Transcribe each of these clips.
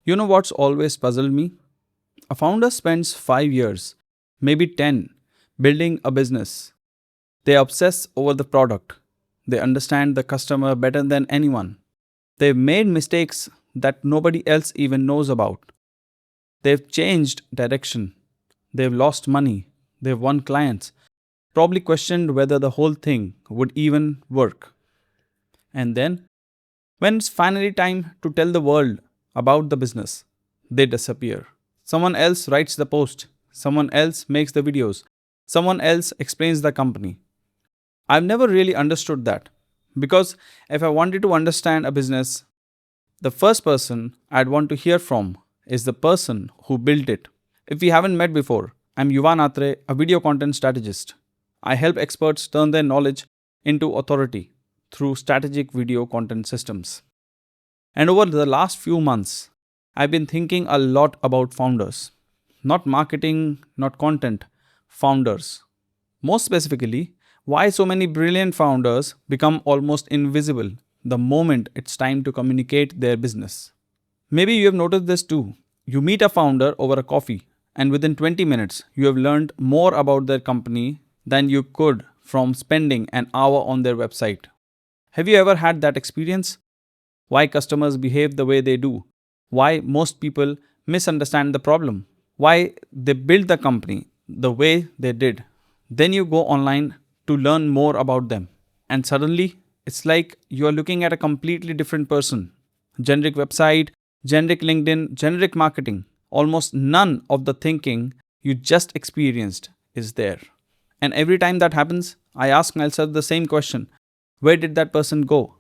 You know what's always puzzled me? A founder spends 5 years, maybe 10, building a business. They obsess over the product. They understand the customer better than anyone. They've made mistakes that nobody else even knows about. They've changed direction. They've lost money. They've won clients. Probably questioned whether the whole thing would even work. And then, when it's finally time to tell the world about the business, they disappear. Someone else writes the post. Someone else makes the videos. Someone else explains the company. I've never really understood that. Because if I wanted to understand a business, the first person I'd want to hear from is the person who built it. If we haven't met before, I'm Yuvan Atre, a video content strategist. I help experts turn their knowledge into authority through strategic video content systems. And over the last few months, I've been thinking a lot about founders. Not marketing, not content, founders. Most specifically, why so many brilliant founders become almost invisible the moment it's time to communicate their business. Maybe you have noticed this too. You meet a founder over a coffee, and within 20 minutes, you have learned more about their company than you could from spending an hour on their website. Have you ever had that experience? Why customers behave the way they do? Why most people misunderstand the problem? Why they build the company the way they did? Then you go online to learn more about them. And suddenly, it's like you are looking at a completely different person. Generic website, generic LinkedIn, generic marketing. Almost none of the thinking you just experienced is there. And every time that happens, I ask myself the same question: where did that person go?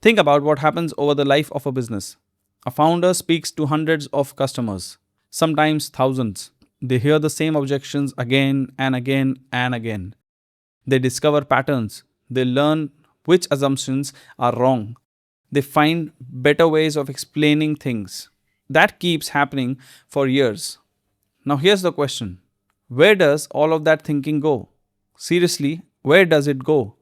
Think about what happens over the life of a business. A founder speaks to hundreds of customers, sometimes thousands. They hear the same objections again and again and again. They discover patterns. They learn which assumptions are wrong. They find better ways of explaining things. That keeps happening for years. Now, here's the question: where does all of that thinking go? Seriously, where does it go?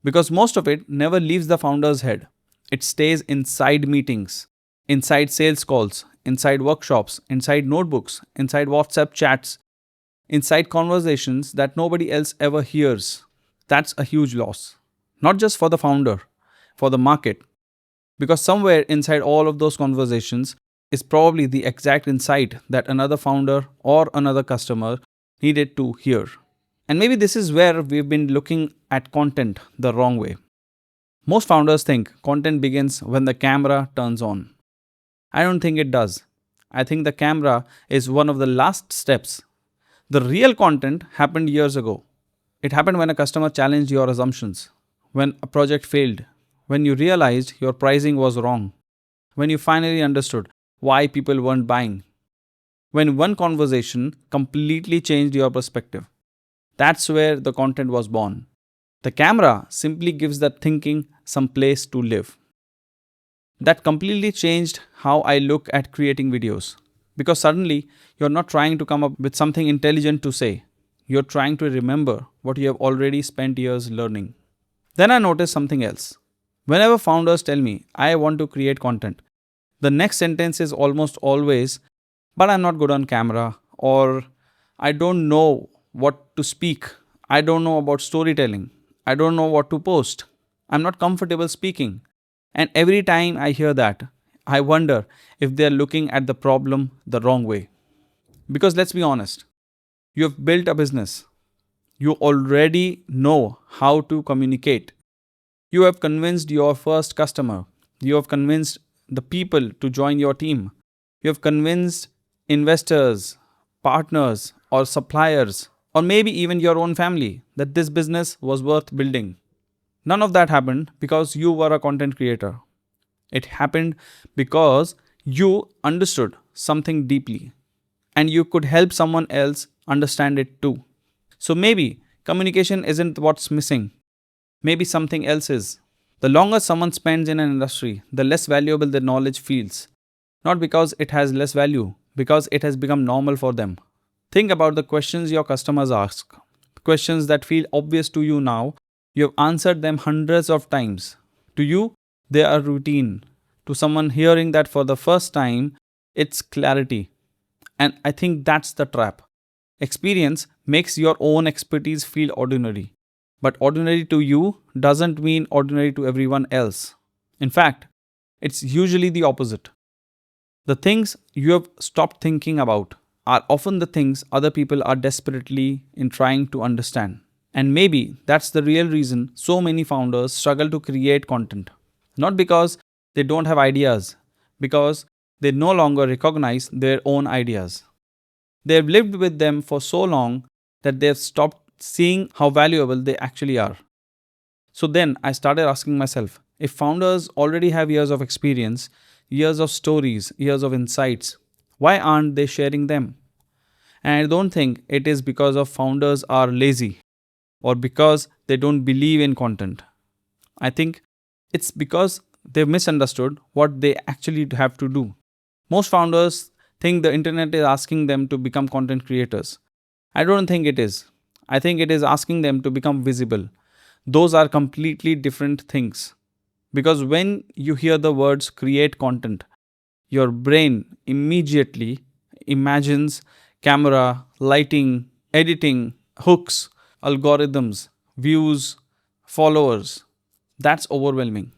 Because most of it never leaves the founder's head. It stays inside meetings, inside sales calls, inside workshops, inside notebooks, inside WhatsApp chats, inside conversations that nobody else ever hears. That's a huge loss. Not just for the founder, for the market. Because somewhere inside all of those conversations is probably the exact insight that another founder or another customer needed to hear. And maybe this is where we've been looking at content the wrong way. Most founders think content begins when the camera turns on. I don't think it does. I think the camera is one of the last steps. The real content happened years ago. It happened when a customer challenged your assumptions, when a project failed, when you realized your pricing was wrong, when you finally understood why people weren't buying, when one conversation completely changed your perspective. That's where the content was born. The camera simply gives that thinking some place to live. That completely changed how I look at creating videos. Because suddenly, you're not trying to come up with something intelligent to say. You're trying to remember what you have already spent years learning. Then I noticed something else. Whenever founders tell me, I want to create content, the next sentence is almost always, but I'm not good on camera, or I don't know what to speak. I don't know about storytelling. I don't know what to post. I'm not comfortable speaking. And every time I hear that, I wonder if they're looking at the problem the wrong way. Because let's be honest, you have built a business. You already know how to communicate. You have convinced your first customer. You have convinced the people to join your team. You have convinced investors, partners, or suppliers, or maybe even your own family that this business was worth building. None of that happened because you were a content creator. It happened because you understood something deeply and you could help someone else understand it too. So maybe communication isn't what's missing. Maybe something else is. The longer someone spends in an industry, the less valuable the knowledge feels. Not because it has less value, because it has become normal for them. Think about the questions your customers ask. Questions that feel obvious to you now. You have answered them hundreds of times. To you, they are routine. To someone hearing that for the first time, It's clarity. And I think that's the trap. Experience makes your own expertise feel ordinary. But ordinary to you doesn't mean ordinary to everyone else. In fact, it's usually the opposite. The things you have stopped thinking about are often the things other people are desperately in trying to understand. And maybe that's the real reason so many founders struggle to create content. Not because they don't have ideas, because they no longer recognize their own ideas. They've lived with them for so long that they've stopped seeing how valuable they actually are. So then I started asking myself, if founders already have years of experience, years of stories, years of insights, why aren't they sharing them? And I don't think it is because of founders are lazy or because they don't believe in content. I think it's because they've misunderstood what they actually have to do. Most founders think the internet is asking them to become content creators. I don't think it is. I think it is asking them to become visible. Those are completely different things. Because when you hear the words create content, your brain immediately imagines camera, lighting, editing, hooks, algorithms, views, followers. That's overwhelming.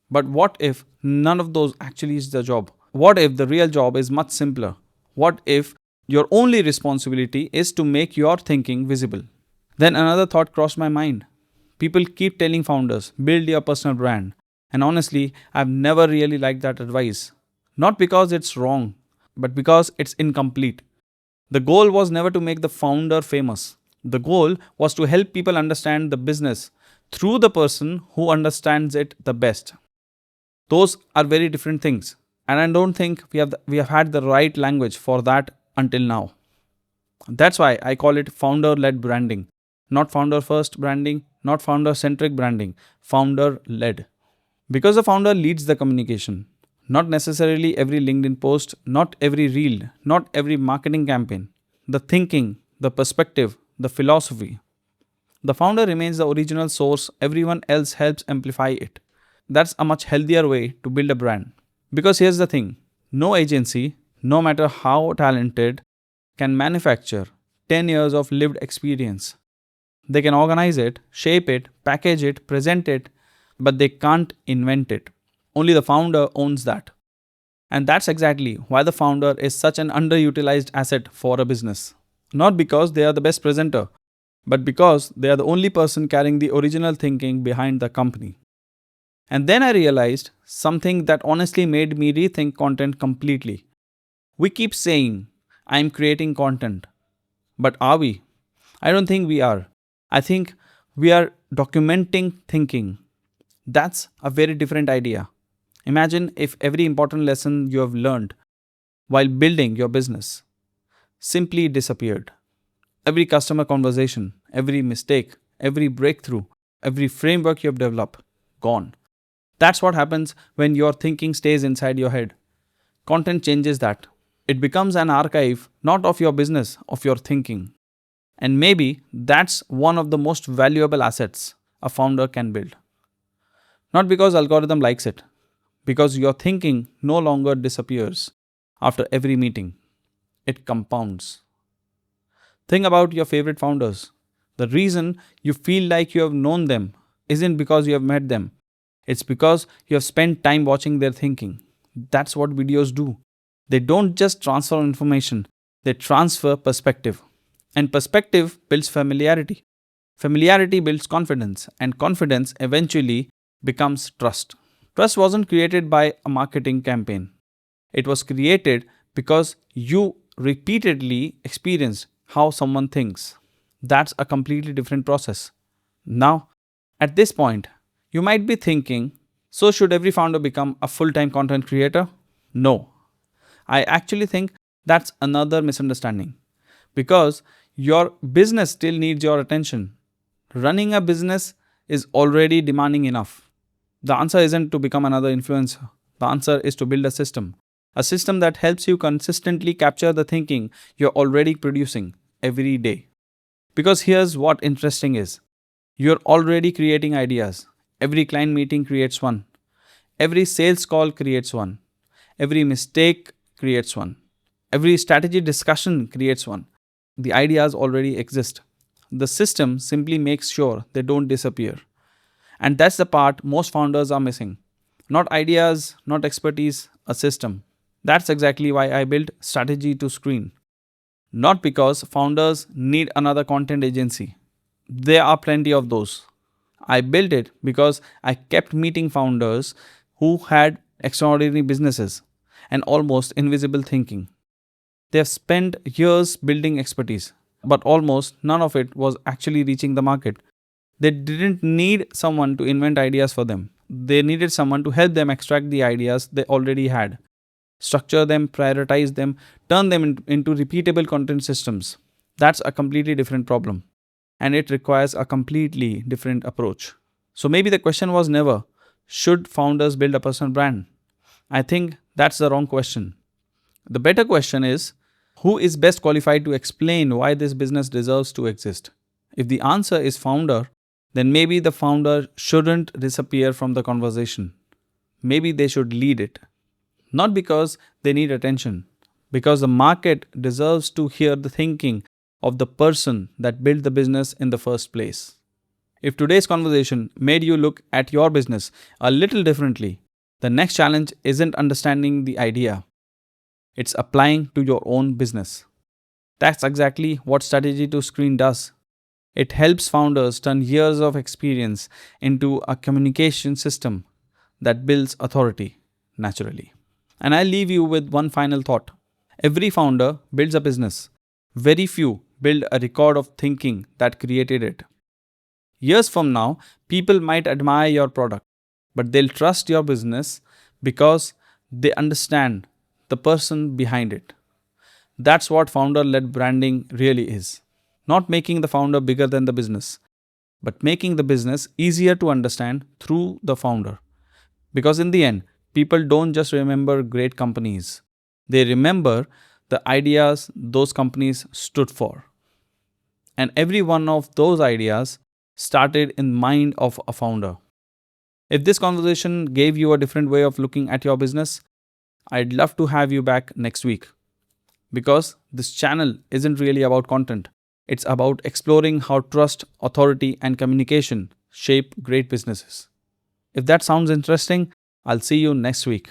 But what if none of those actually is the job? What if the real job is much simpler? What if your only responsibility is to make your thinking visible? Then another thought crossed my mind. People keep telling founders, build your personal brand. And honestly, I've never really liked that advice. Not because it's wrong, but because it's incomplete. The goal was never to make the founder famous. The goal was to help people understand the business through the person who understands it the best. Those are very different things. And I don't think we have had the right language for that until now. That's why I call it founder led branding. Not founder first branding, not founder centric branding, founder led. Because the founder leads the communication. Not necessarily every LinkedIn post, not every reel, not every marketing campaign. The thinking, the perspective, the philosophy. The founder remains the original source, everyone else helps amplify it. That's a much healthier way to build a brand. Because here's the thing, no agency, no matter how talented, can manufacture 10 years of lived experience. They can organize it, shape it, package it, present it, but they can't invent it. Only the founder owns that. And that's exactly why the founder is such an underutilized asset for a business. Not because they are the best presenter, but because they are the only person carrying the original thinking behind the company. And then I realized something that honestly made me rethink content completely. We keep saying, I'm creating content. But are we? I don't think we are. I think we are documenting thinking. That's a very different idea. Imagine if every important lesson you have learned while building your business simply disappeared. Every customer conversation, every mistake, every breakthrough, every framework you have developed, gone. That's what happens when your thinking stays inside your head. Content changes that. It becomes an archive not of your business, of your thinking. And maybe that's one of the most valuable assets a founder can build. Not because algorithm likes it, because your thinking no longer disappears after every meeting. It compounds. Think about your favorite founders. The reason you feel like you have known them isn't because you have met them. It's because you have spent time watching their thinking. That's what videos do. They don't just transfer information, they transfer perspective. And perspective builds familiarity. Familiarity builds confidence, and confidence eventually becomes trust. Trust wasn't created by a marketing campaign. It was created because you repeatedly experienced how someone thinks. That's a completely different process. Now, at this point, you might be thinking, so should every founder become a full time content creator? No. I actually think that's another misunderstanding because your business still needs your attention. Running a business is already demanding enough. The answer isn't to become another influencer. The answer is to build a system that helps you consistently capture the thinking you're already producing every day. Because here's what interesting is, you're already creating ideas. Every client meeting creates one. Every sales call creates one. Every mistake creates one. Every strategy discussion creates one. The ideas already exist. The system simply makes sure they don't disappear. And that's the part most founders are missing. Not ideas, not expertise, a system. That's exactly why I built Strategy to Screen. Not because founders need another content agency. There are plenty of those. I built it because I kept meeting founders who had extraordinary businesses and almost invisible thinking. They have spent years building expertise, but almost none of it was actually reaching the market. They didn't need someone to invent ideas for them. They needed someone to help them extract the ideas they already had, structure them, prioritize them, turn them into repeatable content systems. That's a completely different problem, and it requires a completely different approach. So maybe the question was never, should founders build a personal brand? I think that's the wrong question. The better question is, who is best qualified to explain why this business deserves to exist? If the answer is founder, then maybe the founder shouldn't disappear from the conversation. Maybe they should lead it. Not because they need attention, because the market deserves to hear the thinking of the person that built the business in the first place. If today's conversation made you look at your business a little differently, the next challenge isn't understanding the idea, it's applying to your own business. That's exactly what Strategy to Screen does. It helps founders turn years of experience into a communication system that builds authority naturally. And I'll leave you with one final thought. Every founder builds a business. Very few build a record of thinking that created it. Years from now, people might admire your product, but they'll trust your business because they understand the person behind it. That's what founder led branding really is. Not making the founder bigger than the business, but making the business easier to understand through the founder. Because in the end, people don't just remember great companies, they remember the ideas those companies stood for. And every one of those ideas started in mind of a founder. If this conversation gave you a different way of looking at your business, I'd love to have you back next week. Because this channel isn't really about content. It's about exploring how trust, authority, and communication shape great businesses. If that sounds interesting, I'll see you next week.